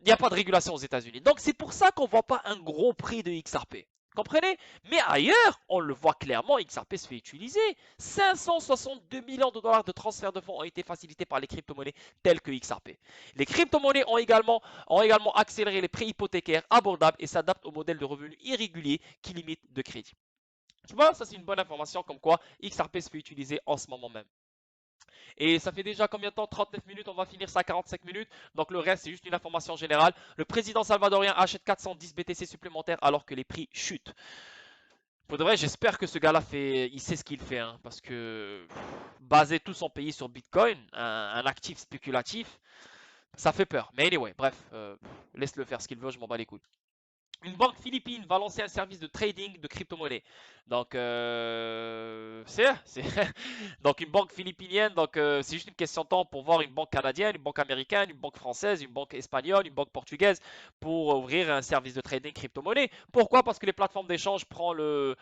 il n'y a pas de régulation aux États-Unis. Donc, c'est pour ça qu'on ne voit pas un gros prix de XRP. Comprenez? Mais ailleurs, on le voit clairement, XRP se fait utiliser. 562 millions de dollars de transferts de fonds ont été facilités par les crypto-monnaies telles que XRP. Les crypto-monnaies ont également accéléré les prêts hypothécaires abordables et s'adaptent au modèle de revenus irréguliers qui limite de crédit. Tu vois, ça c'est une bonne information comme quoi XRP se fait utiliser en ce moment même. Et ça fait déjà combien de temps? 39 minutes, on va finir ça à 45 minutes. Donc le reste, c'est juste une information générale. Le président salvadorien achète 410 BTC supplémentaires alors que les prix chutent. Pour de vrai, j'espère que ce gars-là il sait ce qu'il fait, hein, parce que baser tout son pays sur Bitcoin, un actif spéculatif, ça fait peur. Mais anyway, bref, laisse-le faire ce qu'il veut, je m'en bats les couilles. Une banque philippine va lancer un service de trading de crypto-monnaie. Donc, donc une banque philippinienne, donc c'est juste une question de temps pour voir une banque canadienne, une banque américaine, une banque française, une banque espagnole, une banque portugaise pour ouvrir un service de trading crypto-monnaie. Pourquoi? Parce que les plateformes d'échange prennent le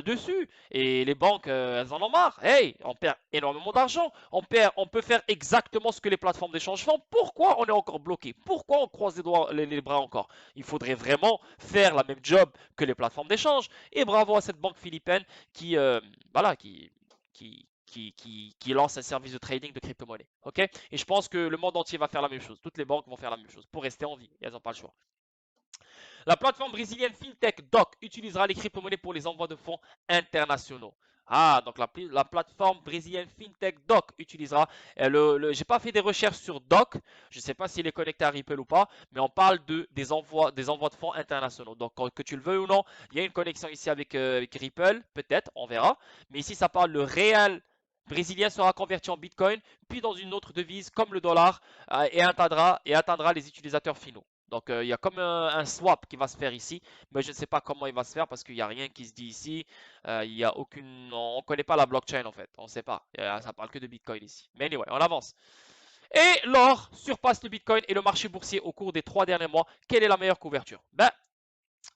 dessus et les banques, elles en ont marre. Hey, on perd énormément d'argent. On peut faire exactement ce que les plateformes d'échange font. Pourquoi on est encore bloqué? Pourquoi on croise les bras encore? Il faudrait vraiment faire la même job que les plateformes d'échange. Et bravo à cette banque philippine qui, voilà, qui lance un service de trading de crypto-monnaie. Ok? Et je pense que le monde entier va faire la même chose. Toutes les banques vont faire la même chose pour rester en vie. Elles n'ont pas le choix. La plateforme brésilienne FinTech Doc utilisera les crypto-monnaies pour les envois de fonds internationaux. Ah, donc la plateforme brésilienne FinTech Doc utilisera. J'ai pas fait des recherches sur Doc. Je ne sais pas s'il est connecté à Ripple ou pas, mais on parle des envois de fonds internationaux. Donc, que tu le veux ou non, il y a une connexion ici avec Ripple, peut-être, on verra. Mais ici, ça parle le réel brésilien sera converti en Bitcoin, puis dans une autre devise comme le dollar, et atteindra les utilisateurs finaux. Donc, il y a comme un swap qui va se faire ici, mais je ne sais pas comment il va se faire parce qu'il n'y a rien qui se dit ici. Il y a aucune, on ne connaît pas la blockchain en fait, on ne sait pas. Ça parle que de Bitcoin ici. Mais anyway, on avance. Et l'or surpasse le Bitcoin et le marché boursier au cours des 3 derniers mois. Quelle est la meilleure couverture? Ben,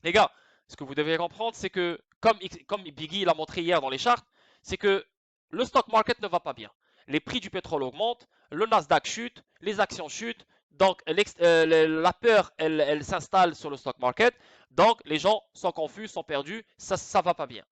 les gars, ce que vous devez comprendre, c'est que, comme Biggie l'a montré hier dans les charts, c'est que le stock market ne va pas bien. Les prix du pétrole augmentent, le Nasdaq chute, les actions chutent, donc la peur, elle s'installe sur le stock market, donc les gens sont confus, sont perdus, ça ne va pas bien.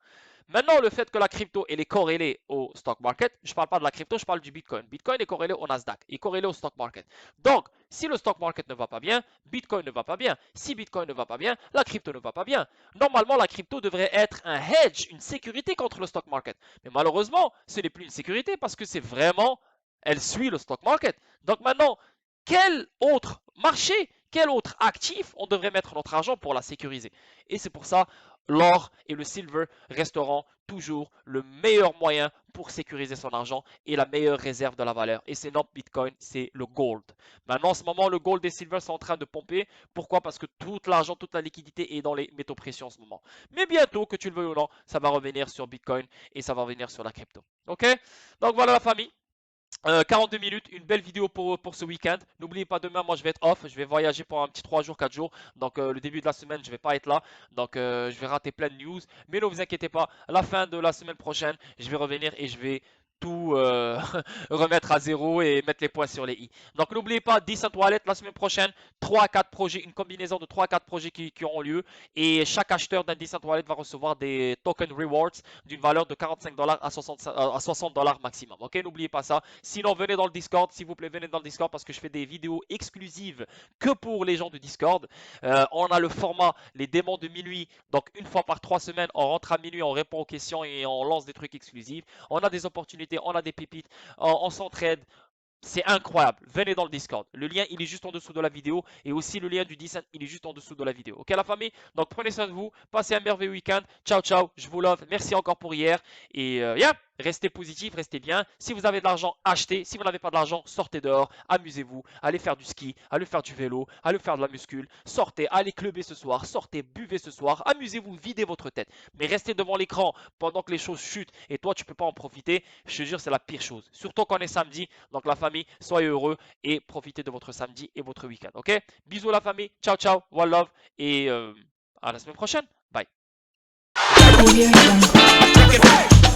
Maintenant, le fait que la crypto elle est corrélée au stock market, je ne parle pas de la crypto, je parle du Bitcoin. Bitcoin est corrélé au Nasdaq, est corrélé au stock market. Donc, si le stock market ne va pas bien, Bitcoin ne va pas bien. Si Bitcoin ne va pas bien, la crypto ne va pas bien. Normalement, la crypto devrait être un hedge, une sécurité contre le stock market. Mais malheureusement, ce n'est plus une sécurité parce que c'est vraiment, elle suit le stock market. Donc maintenant, quel autre marché, quel autre actif on devrait mettre notre argent pour la sécuriser? Et c'est pour ça, l'or et le silver resteront toujours le meilleur moyen pour sécuriser son argent et la meilleure réserve de la valeur. Et c'est notre Bitcoin, c'est le gold. Maintenant, en ce moment, le gold et le silver sont en train de pomper. Pourquoi? Parce que tout l'argent, toute la liquidité est dans les métaux précieux en ce moment. Mais bientôt, que tu le veuilles ou non, ça va revenir sur Bitcoin et ça va revenir sur la crypto. Ok? Donc voilà la famille. 42 minutes, une belle vidéo pour ce week-end. N'oubliez pas, demain, moi je vais être off. Je vais voyager pour un petit 3 jours, 4 jours. Donc, le début de la semaine, je vais pas être là. Donc, je vais rater plein de news. Mais ne vous inquiétez pas, à la fin de la semaine prochaine, je vais revenir et je vais tout remettre à zéro et mettre les points sur les i. Donc n'oubliez pas, Decent Wallet la semaine prochaine, 3 à 4 projets, une combinaison de 3 à 4 projets qui auront lieu et chaque acheteur d'un Decent Wallet va recevoir des token rewards d'une valeur de 45 $ à 60 $ maximum. Ok, n'oubliez pas ça. Sinon, venez dans le Discord, s'il vous plaît, venez dans le Discord parce que je fais des vidéos exclusives que pour les gens du Discord. On a le format, les démons de minuit, donc une fois par 3 semaines, on rentre à minuit, on répond aux questions et on lance des trucs exclusifs. On a des opportunités, on a des pépites, on s'entraide. C'est incroyable. Venez dans le Discord. Le lien, il est juste en dessous de la vidéo. Et aussi, le lien du Decent, il est juste en dessous de la vidéo. Ok, la famille? Donc, prenez soin de vous. Passez un merveilleux week-end. Ciao, ciao. Je vous love. Merci encore pour hier. Et yeah! Restez positif, restez bien. Si vous avez de l'argent, achetez. Si vous n'avez pas de l'argent, sortez dehors, amusez-vous, allez faire du ski, allez faire du vélo, allez faire de la muscule, sortez, allez clubber ce soir, sortez, buvez ce soir, amusez-vous, videz votre tête. Mais rester devant l'écran pendant que les choses chutent et toi tu peux pas en profiter, je te jure c'est la pire chose. Surtout quand on est samedi, donc la famille, soyez heureux et profitez de votre samedi et votre week-end, ok? Bisous la famille, ciao ciao, one love et à la semaine prochaine, bye. Audio Jungle.